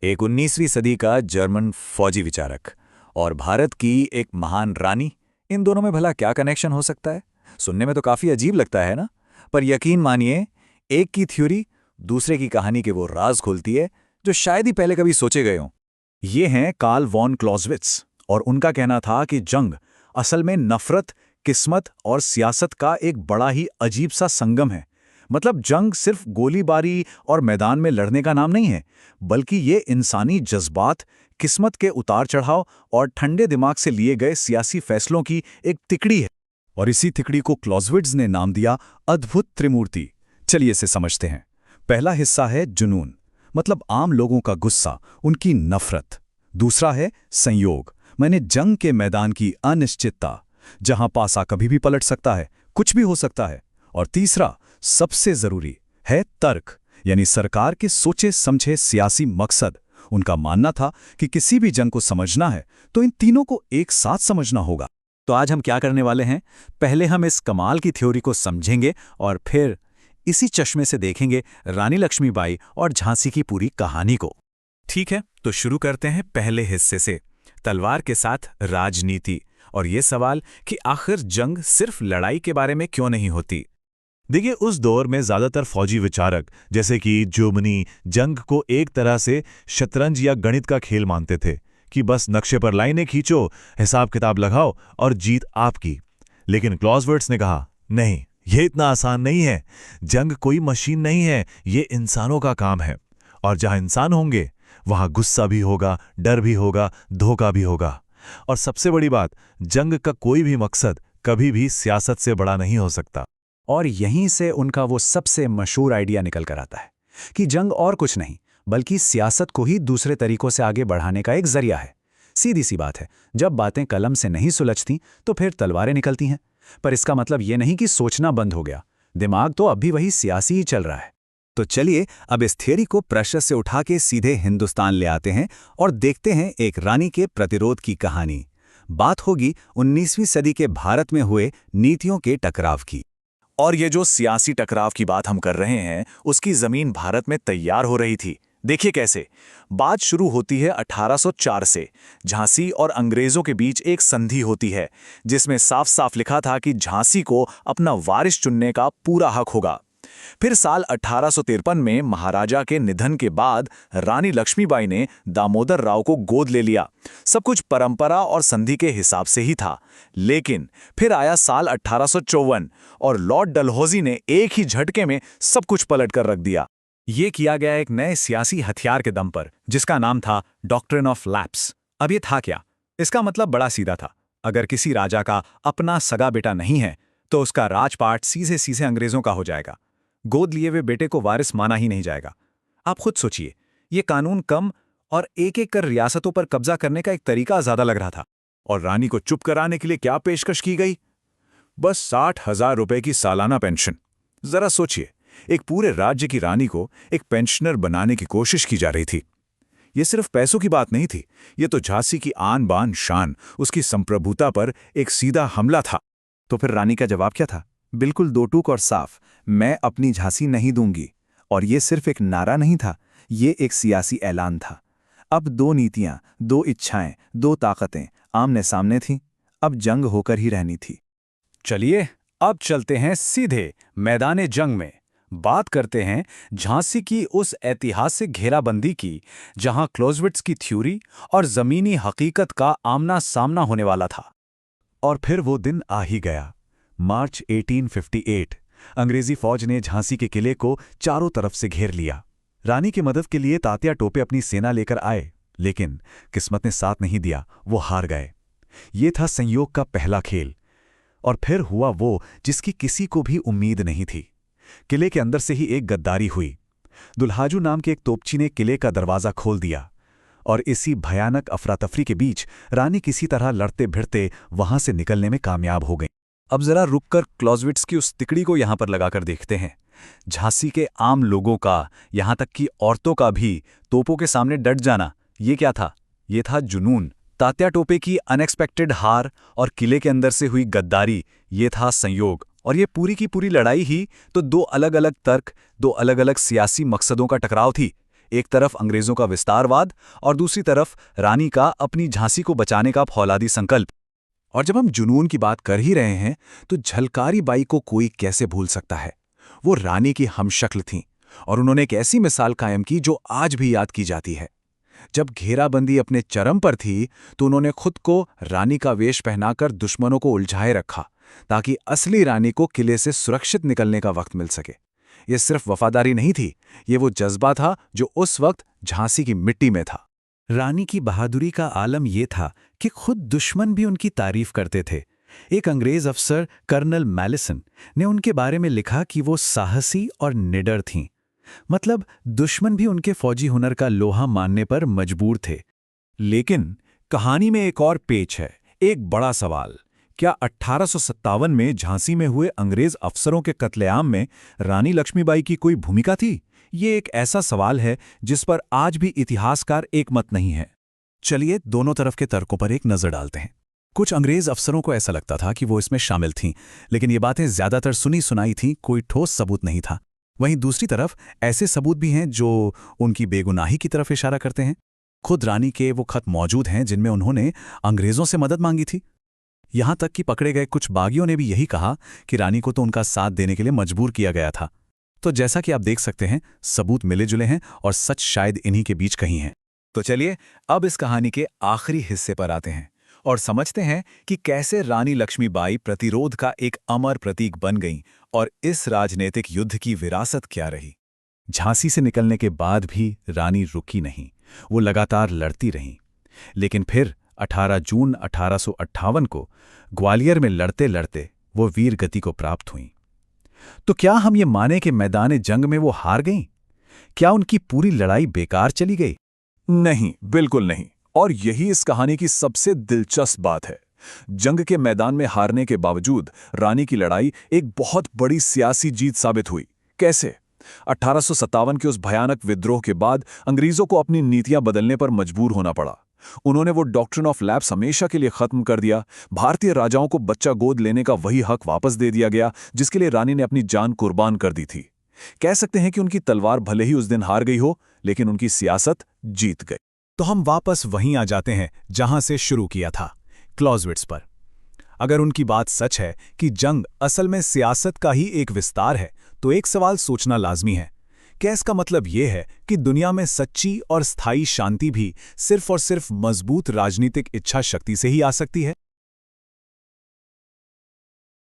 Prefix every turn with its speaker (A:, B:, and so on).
A: एक 19वीं सदी का जर्मन फौजी विचारक और भारत की एक महान रानी, इन दोनों में भला क्या कनेक्शन हो सकता है? सुनने में तो काफी अजीब लगता है ना। पर यकीन मानिए, एक की थ्योरी दूसरे की कहानी के वो राज खोलती है जो शायद ही पहले कभी सोचे गए हों। ये हैं कार्ल वॉन क्लॉज़विट्ज़, और उनका कहना था कि जंग असल में नफरत, किस्मत और सियासत का एक बड़ा ही अजीब सा संगम है। मतलब जंग सिर्फ गोलीबारी और मैदान में लड़ने का नाम नहीं है, बल्कि ये इंसानी जज्बात, किस्मत के उतार चढ़ाव और ठंडे दिमाग से लिए गए सियासी फैसलों की एक तिकड़ी है। और इसी तिकड़ी को क्लॉज़विट्ज़ ने नाम दिया अद्भुत त्रिमूर्ति। चलिए इसे समझते हैं। पहला हिस्सा है जुनून, मतलब आम लोगों का गुस्सा, उनकी नफरत। दूसरा है संयोग, माने जंग के मैदान की अनिश्चितता, जहां पासा कभी भी पलट सकता है, कुछ भी हो सकता है। और तीसरा, सबसे जरूरी, है तर्क, यानी सरकार के सोचे समझे सियासी मकसद। उनका मानना था कि किसी भी जंग को समझना है तो इन तीनों को एक साथ समझना होगा। तो आज हम क्या करने वाले हैं? पहले हम इस कमाल की थ्योरी को समझेंगे और फिर इसी चश्मे से देखेंगे रानी लक्ष्मीबाई और झांसी की पूरी कहानी को। ठीक है, तो शुरू करते हैं पहले हिस्से से, तलवार के साथ राजनीति, और ये सवाल कि आखिर जंग सिर्फ लड़ाई के बारे में क्यों नहीं होती।
B: देखिए, उस दौर में ज्यादातर फौजी विचारक जैसे कि जोमनी जंग को एक तरह से शतरंज या गणित का खेल मानते थे कि बस नक्शे पर लाइनें खींचो, हिसाब किताब लगाओ और जीत आपकी। लेकिन क्लॉज़विट्ज़ ने कहा, नहीं, ये इतना आसान नहीं है। जंग कोई मशीन नहीं है, ये इंसानों का काम है। और जहां इंसान होंगे वहां गुस्सा भी होगा, डर भी होगा, धोखा भी होगा। और सबसे बड़ी बात, जंग का कोई भी मकसद कभी भी सियासत से बड़ा नहीं हो सकता।
A: और यहीं से उनका वो सबसे मशहूर आइडिया निकल कर आता है कि जंग और कुछ नहीं बल्कि सियासत को ही दूसरे तरीकों से आगे बढ़ाने का एक जरिया है। सीधी सी बात है, जब बातें कलम से नहीं सुलझती तो फिर तलवारें निकलती हैं। पर इसका मतलब ये नहीं कि सोचना बंद हो गया, दिमाग तो अब भी वही सियासी ही चल रहा है। तो चलिए अब इस थियरी को प्रेशर से उठा के सीधे हिंदुस्तान ले आते हैं और देखते हैं एक रानी के प्रतिरोध की कहानी। बात होगी 19वीं सदी के भारत में हुए नीतियों के टकराव की। और ये जो सियासी टकराव की बात हम कर रहे हैं, उसकी जमीन भारत में तैयार हो रही थी। देखिए कैसे। बात शुरू होती है 1804 से। झांसी और अंग्रेजों के बीच एक संधि होती है जिसमें साफ साफ लिखा था कि झांसी को अपना वारिस चुनने का पूरा हक होगा। फिर साल 1853 में महाराजा के निधन के बाद रानी लक्ष्मीबाई ने दामोदर राव को गोद ले लिया। सब कुछ परंपरा और संधि के हिसाब से ही था। लेकिन फिर आया साल 1854 और लॉर्ड डलहौजी ने एक ही झटके में सब कुछ पलट कर रख दिया। ये किया गया एक नए सियासी हथियार के दम पर, जिसका नाम था डॉक्ट्रिन ऑफ लैप्स। अब ये था क्या? इसका मतलब बड़ा सीधा था। अगर किसी राजा का अपना सगा बेटा नहीं है तो उसका राजपाट सीधे सीधे अंग्रेजों का हो जाएगा। गोद लिए हुए बेटे को वारिस माना ही नहीं जाएगा। आप खुद सोचिए, ये कानून कम और एक एक कर रियासतों पर कब्जा करने का एक तरीका ज्यादा लग रहा था। और रानी को चुप कराने के लिए क्या पेशकश की गई? बस 60,000 रुपए की सालाना पेंशन। जरा सोचिए, एक पूरे राज्य की रानी को एक पेंशनर बनाने की कोशिश की जा रही थी। ये सिर्फ पैसों की बात नहीं थी, ये तो झांसी की आन बान शान, उसकी संप्रभुता पर एक सीधा हमला था। तो फिर रानी का जवाब क्या था? बिल्कुल दो टूक और साफ, मैं अपनी झांसी नहीं दूंगी। और ये सिर्फ एक नारा नहीं था, ये एक सियासी ऐलान था। अब दो नीतियां, दो इच्छाएं, दो ताकतें आमने सामने थीं। अब जंग होकर ही रहनी थी। चलिए अब चलते हैं सीधे मैदाने जंग में। बात करते हैं झांसी की उस ऐतिहासिक घेराबंदी की, जहां क्लॉज़विट्ज़ की थ्योरी और जमीनी हकीकत का आमना सामना होने वाला था।
B: और फिर वो दिन आ ही गया। मार्च 1858। अंग्रेजी फौज ने झांसी के किले को चारों तरफ से घेर लिया। रानी की मदद के लिए तात्या टोपे अपनी सेना लेकर आए, लेकिन किस्मत ने साथ नहीं दिया, वो हार गए। ये था संयोग का पहला खेल। और फिर हुआ वो जिसकी किसी को भी उम्मीद नहीं थी। किले के अंदर से ही एक गद्दारी हुई। दुल्हाजू नाम के एक तोपची ने किले का दरवाजा खोल दिया, और इसी भयानक अफरा-तफरी के बीच रानी किसी तरह लड़ते भिड़ते वहां से निकलने में कामयाब हो गई। अब जरा रुककर क्लॉज़विट्ज़ की उस तिकड़ी को यहां पर लगाकर देखते हैं। झांसी के आम लोगों का, यहां तक कि औरतों का भी तोपों के सामने डट जाना, ये क्या था? ये था जुनून। तात्या टोपे की अनएक्सपेक्टेड हार और किले के अंदर से हुई गद्दारी, ये था संयोग। और ये पूरी की पूरी लड़ाई ही तो दो अलग अलग तर्क, दो अलग अलग सियासी मकसदों का टकराव थी। एक तरफ अंग्रेजों का विस्तारवाद और दूसरी तरफ रानी का अपनी झांसी को बचाने का फौलादी संकल्प।
A: और जब हम जुनून की बात कर ही रहे हैं तो झलकारी बाई को कोई कैसे भूल सकता है। वो रानी की हमशक्ल थीं और उन्होंने एक ऐसी मिसाल कायम की जो आज भी याद की जाती है। जब घेराबंदी अपने चरम पर थी तो उन्होंने खुद को रानी का वेश पहनाकर दुश्मनों को उलझाए रखा ताकि असली रानी को किले से सुरक्षित निकलने का वक्त मिल सके। ये सिर्फ वफादारी नहीं थी, ये वो जज्बा था जो उस वक्त झांसी की मिट्टी में था।
C: रानी की बहादुरी का आलम यह था कि खुद दुश्मन भी उनकी तारीफ करते थे। एक अंग्रेज अफसर कर्नल मैलिसन ने उनके बारे में लिखा कि वो साहसी और निडर थीं। मतलब दुश्मन भी उनके फौजी हुनर का लोहा मानने पर मजबूर थे।
B: लेकिन कहानी में एक और पेच है, एक बड़ा सवाल। क्या 1857 में झांसी में हुए अंग्रेज अफसरों के कत्लेआम में रानी लक्ष्मीबाई की कोई भूमिका थी? ये एक ऐसा सवाल है जिस पर आज भी इतिहासकार एकमत नहीं है।
A: चलिए दोनों तरफ के तर्कों पर एक नजर डालते हैं। कुछ अंग्रेज अफसरों को ऐसा लगता था कि वो इसमें शामिल थीं, लेकिन ये बातें ज्यादातर सुनी सुनाई थीं, कोई ठोस सबूत नहीं था। वहीं दूसरी तरफ ऐसे सबूत भी हैं जो उनकी बेगुनाही की तरफ इशारा करते हैं। खुद रानी के वो खत मौजूद हैं जिनमें उन्होंने अंग्रेजों से मदद मांगी थी। यहां तक कि पकड़े गए कुछ बागियों ने भी यही कहा कि रानी को तो उनका साथ देने के लिए मजबूर किया गया था। तो जैसा कि आप देख सकते हैं, सबूत मिले जुले हैं और सच शायद इन्हीं के बीच कहीं है।
B: तो चलिए अब इस कहानी के आखिरी हिस्से पर आते हैं और समझते हैं कि कैसे रानी लक्ष्मीबाई प्रतिरोध का एक अमर प्रतीक बन गईं और इस राजनीतिक युद्ध की विरासत क्या रही।
A: झांसी से निकलने के बाद भी रानी रुकी नहीं, वो लगातार लड़ती रहीं। लेकिन फिर 18 जून 1858 को ग्वालियर में लड़ते लड़ते वो वीर गति को प्राप्त हुईं। तो क्या हम ये माने कि मैदान जंग में वो हार गईं? क्या उनकी पूरी लड़ाई बेकार चली गई?
B: नहीं, बिल्कुल नहीं। और यही इस कहानी की सबसे दिलचस्प बात है। जंग के मैदान में हारने के बावजूद रानी की लड़ाई एक बहुत बड़ी सियासी जीत साबित हुई। कैसे? 1857 के उस भयानक विद्रोह के बाद अंग्रेजों को अपनी नीतियां बदलने पर मजबूर होना पड़ा। उन्होंने वो डॉक्ट्रिन ऑफ लैप्स हमेशा के लिए खत्म कर दिया। भारतीय राजाओं को बच्चा गोद लेने का वही हक वापस दे दिया गया जिसके लिए रानी ने अपनी जान कुर्बान कर दी थी। कह सकते हैं कि उनकी तलवार भले ही उस दिन हार गई हो, लेकिन उनकी सियासत जीत गई।
A: तो हम वापस वहीं आ जाते हैं जहां से शुरू किया था, क्लॉज़विट्ज़ पर। अगर उनकी बात सच है कि जंग असल में सियासत का ही एक विस्तार है, तो एक सवाल सोचना लाजमी है। क्या इसका मतलब ये है कि दुनिया में सच्ची और स्थायी शांति भी सिर्फ और सिर्फ मजबूत राजनीतिक इच्छा शक्ति से ही आ सकती है?